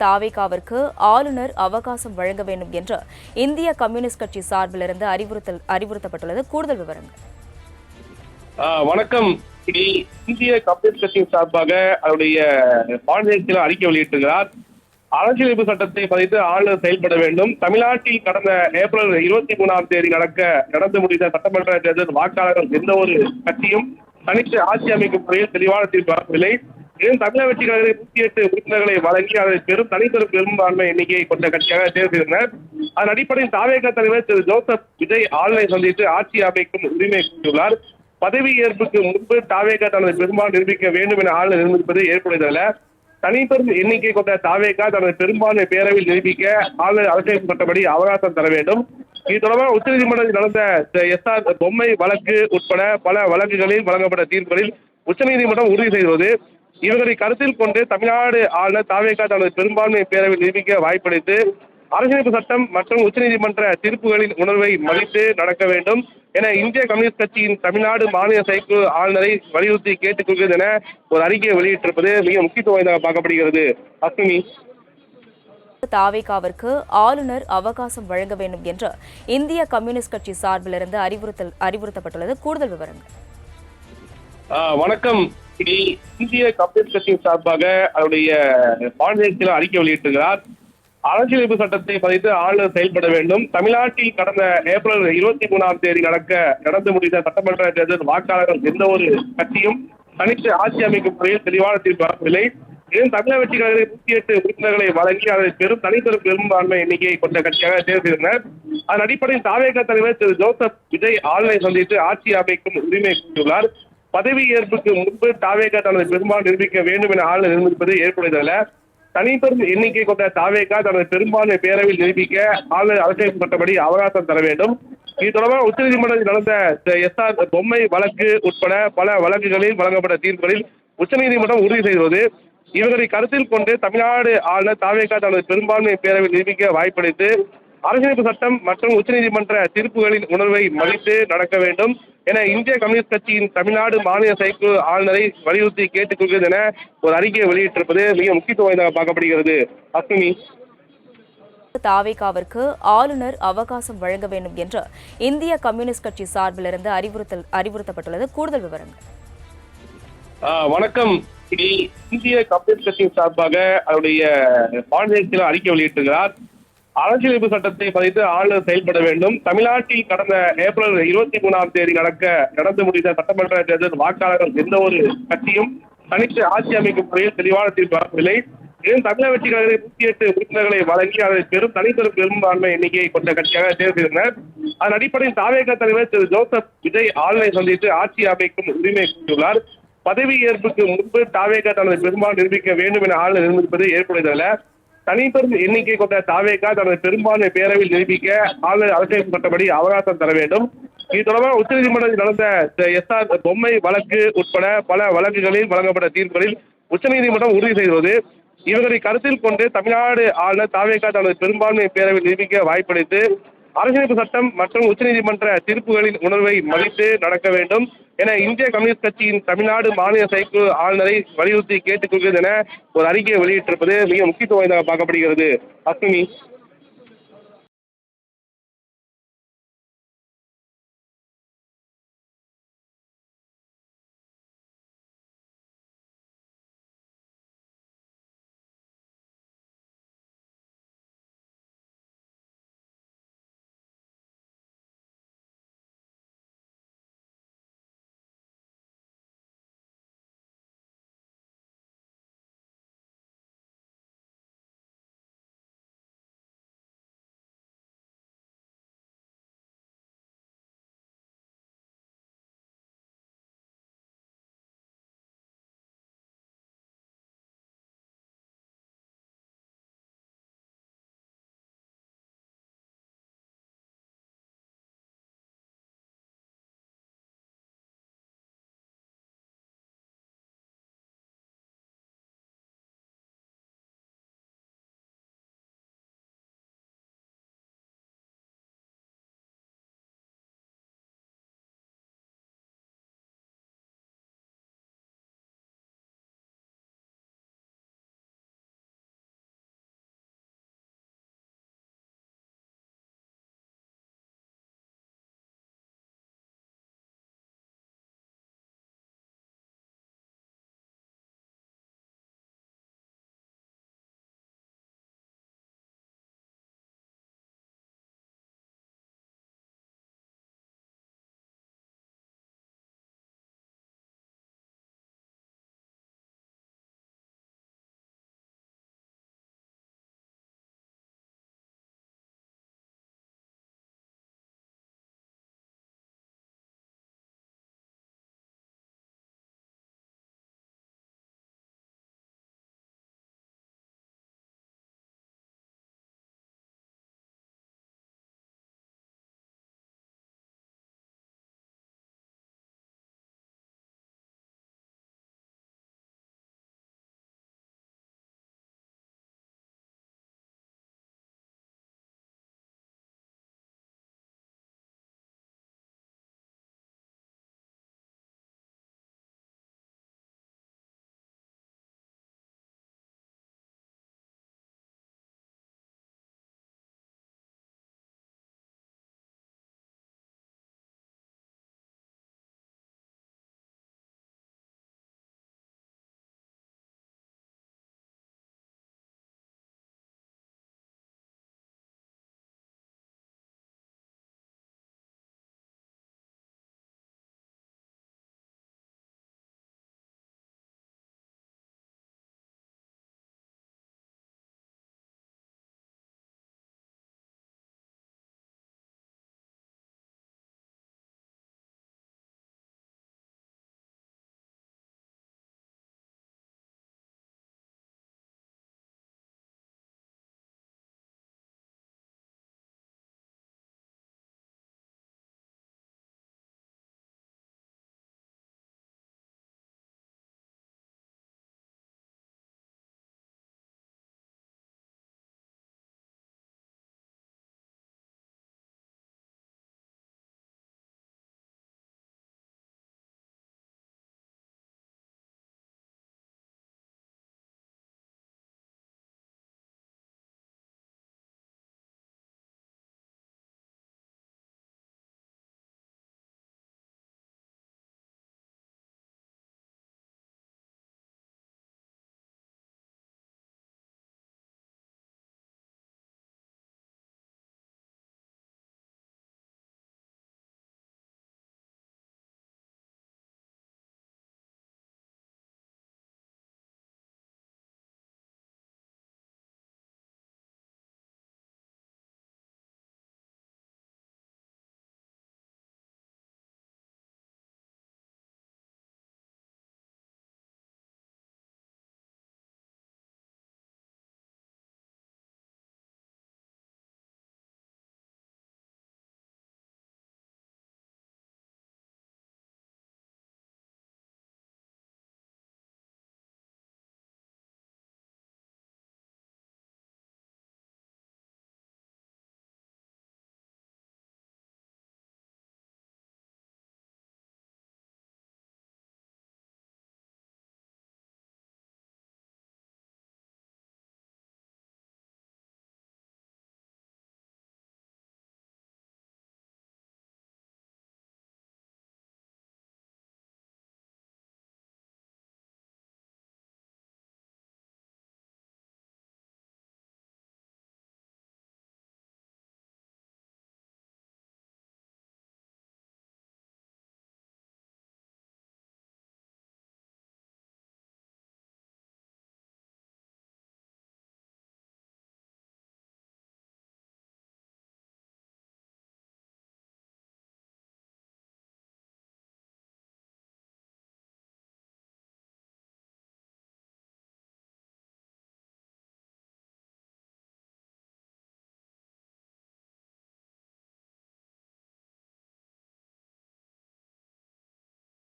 தாவேகாவிற்கு ஆளுநர் அவகாசம் வழங்க வேண்டும் என்று இந்திய கம்யூனிஸ்ட் கட்சி சார்பிலிருந்து அறிவுறுத்தப்பட்டுள்ளது. கூடுதல் விவரங்கள். வணக்கம். இந்திய கம்யூனிஸ்ட் கட்சியின் சார்பாக அவருடைய மாநிலத்தில் அறிக்கை வெளியிட்டிருக்கிறார். அரசியலமைப்பு சட்டத்தை பதித்து ஆளுநர் செயல்பட வேண்டும். தமிழ்நாட்டில் கடந்த ஏப்ரல் 23ஆம் தேதி நடந்து முடிந்த சட்டமன்ற தேர்தல் வாக்காளர்கள் எந்த ஒரு கட்சியும் தனித்து ஆட்சி அமைக்கும் முறையில் தெளிவான தீர்ப்பு வரவில்லை. தமிழக வெற்றி கழகத்தை 108 உறுப்பினர்களை வழங்கி அதை தனிப்பெரும் பெரும்பான்மை எண்ணிக்கையை கொண்ட கட்சியாக தேர்வு செய்தனர். அதன் அடிப்படையில் தாவேகா தலைவர் திரு ஜோசப் விஜய் ஆளுநரை சந்தித்து ஆட்சி அமைக்கும் உரிமை கோரியுள்ளார். பதவி ஏற்புக்கு முன்பு தாவேகா தனது பெரும்பான்மை நிரூபிக்க வேண்டும் என ஆளுநர் நிர்ணயிப்பது ஏற்புடையதல்ல. தனிப்பெரும் எண்ணிக்கை கொண்ட தாவேகா தனது பெரும்பான்மை பேரவையில் நிரூபிக்க ஆளுநர் அரசியல் சட்டப்படி அவகாசம் தர வேண்டும். இது தொடர்பாக உச்சநீதிமன்றத்தில் நடந்த SR பொம்மை வழக்கு உட்பட பல வழக்குகளில் வழங்கப்பட்ட தீர்ப்புகளில் உச்சநீதிமன்றம் உறுதி செய்துள்ளது. இவர்களை கருத்தில் கொண்டு தமிழ்நாடு ஆளுநர் தாவேகா தனது பெரும்பான்மை பேரவையில் நிரூபிக்க வாய்ப்பளித்து அரசியலமைப்பு சட்டம் மற்றும் உச்சநீதிமன்ற தீர்ப்புகளின் உணர்வை மதித்து நடக்க வேண்டும் என இந்திய கம்யூனிஸ்ட் கட்சியின் தமிழ்நாடு மாநில செயற்குழு ஆளுநரை வலியுறுத்தி கேட்டுக் கொள்கிறது என ஒரு அறிக்கையை வெளியிட்டிருப்பது மிக முக்கியத்துவம் வாய்ந்ததாக பார்க்கப்படுகிறது. அஸ்வினி, தாவேகாவிற்கு ஆளுநர் அவகாசம் வழங்க வேண்டும் என்று இந்திய கம்யூனிஸ்ட் கட்சி சார்பிலிருந்து அறிவுறுத்தப்பட்டுள்ளது. கூடுதல் விவரங்கள். வணக்கம். இந்திய கம்யூனிஸ்ட் கட்சியின் சார்பாக அவருடைய மாநிலத்தில் அறிக்கை வெளியிட்டிருக்கிறார். அரசியலமைப்பு சட்டத்தை பதித்து ஆளுநர் செயல்பட வேண்டும். தமிழ்நாட்டில் கடந்த ஏப்ரல் 23ஆம் தேதி நடந்து முடிந்த சட்டமன்ற தேர்தல் வாக்காளர்கள் எந்த ஒரு கட்சியும் தனித்து ஆட்சி அமைக்கும் முறையில் தெளிவான தீர்ப்பு வரவில்லை. தமிழக வெற்றி கழகத்தை 108 உறுப்பினர்களை வழங்கி அதை தனிப்பெரும் பெரும்பான்மை எண்ணிக்கையை கொண்ட கட்சியாக தேர்வு செய்தனர். அதன் அடிப்படையில் தாவேகா தலைவர் திரு ஜோசப் விஜய் ஆளுநரை சந்தித்து ஆட்சி அமைக்கும் உரிமை கோரியுள்ளார். பதவி ஏற்புக்கு முன்பு தாவேகா தனது பெரும்பான்மை நிரூபிக்க வேண்டும் என ஆளுநர் நிர்ணயிப்பது ஏற்புடையதல்ல. தனிப்பெரும் எண்ணிக்கை கொண்ட தாவேகா தனது பெரும்பான்மை பேரவையில் நிரூபிக்க ஆளுநர் அரசியல் சட்டப்படி அவகாசம் தர வேண்டும். இது தொடர்பாக உச்சநீதிமன்றத்தில் நடந்த SR பொம்மை வழக்கு உட்பட பல வழக்குகளில் வழங்கப்பட்ட தீர்ப்புகளில் உச்சநீதிமன்றம் உறுதி செய்துள்ளது. இவர்களை கருத்தில் கொண்டு தமிழ்நாடு ஆளுநர் தாவேகா தனது பெரும்பான்மை பேரவையில் நிரூபிக்க வாய்ப்பளித்து அரசியலமைப்பு சட்டம் மற்றும் உச்சநீதிமன்ற தீர்ப்புகளின் உணர்வை மதித்து நடக்க வேண்டும் என இந்திய கம்யூனிஸ்ட் கட்சியின் தமிழ்நாடு மாநில செயற்குழு ஆளுநரை வலியுறுத்தி கேட்டுக் கொள்கிறது என ஒரு அறிக்கையை வெளியிட்டிருப்பது மிக முக்கியத்துவம் வாய்ந்ததாக பார்க்கப்படுகிறது. அஸ்வினி, தாவேகாவிற்கு ஆளுநர் அவகாசம் வழங்க வேண்டும் என்று இந்திய கம்யூனிஸ்ட் கட்சி சார்பிலிருந்து அறிவுறுத்தப்பட்டுள்ளது. கூடுதல் விவரங்கள். வணக்கம். இந்திய கம்யூனிஸ்ட் கட்சியின் சார்பாக அவருடைய மாநிலத்தில் அறிக்கை வெளியிட்டிருக்கிறார். அரசியலமைப்பு சட்டத்தை பதித்து ஆளுநர் செயல்பட வேண்டும். தமிழ்நாட்டில் கடந்த ஏப்ரல் 23ஆம் தேதி நடந்து முடிந்த சட்டமன்ற தேர்தல் வாக்காளர்கள் எந்த ஒரு கட்சியும் தனித்து ஆட்சி அமைக்கும் முறையில் தெளிவான தீர்ப்பு வரவில்லை. தமிழக வெற்றி கழகத்தை 108 உறுப்பினர்களை வழங்கி அதை தனிப்பெரும் பெரும்பான்மை எண்ணிக்கையை கொண்ட கட்சியாக தேர்வு செய்தனர். அதன் அடிப்படையில் தாவேகா தலைவர் திரு ஜோசப் விஜய் ஆளுநரை சந்தித்து ஆட்சி அமைக்கும் உரிமை கோரியுள்ளார். பதவி ஏற்புக்கு முன்பு தாவேகா தனது பெரும்பான்மை நிரூபிக்க வேண்டும் என ஆளுநர் நிர்ணயிப்பது ஏற்புடையதல்ல. தனிப்பெரும் எண்ணிக்கை கொண்ட தாவேகா தனது பெரும்பான்மை பேரவையில் நிரூபிக்க ஆளுநர் அரசியல் சட்டப்படி அவகாசம் தர வேண்டும். இது தொடர்பாக உச்சநீதிமன்றத்தில் நடந்த SR பொம்மை வழக்கு உட்பட பல வழக்குகளில் வழங்கப்பட்ட தீர்ப்புகளில் உச்சநீதிமன்றம் உறுதி செய்துள்ளது. இவர்களை கருத்தில் கொண்டு தமிழ்நாடு ஆளுநர் தாவேகா தனது பெரும்பான்மை பேரவையில் நிரூபிக்க வாய்ப்பளித்து அரசியலமைப்பு சட்டம் மற்றும் உச்சநீதிமன்ற தீர்ப்புகளின் உணர்வை மதித்து நடக்க வேண்டும் என இந்திய கம்யூனிஸ்ட் கட்சியின் தமிழ்நாடு மாநில செயற்குழு ஆளுநரை வலியுறுத்தி கேட்டுக் கொள்கிறது என ஒரு அறிக்கையை வெளியிட்டிருப்பது மிக முக்கியத்துவம் வாய்ந்ததாக பார்க்கப்படுகிறது. அஸ்வினி.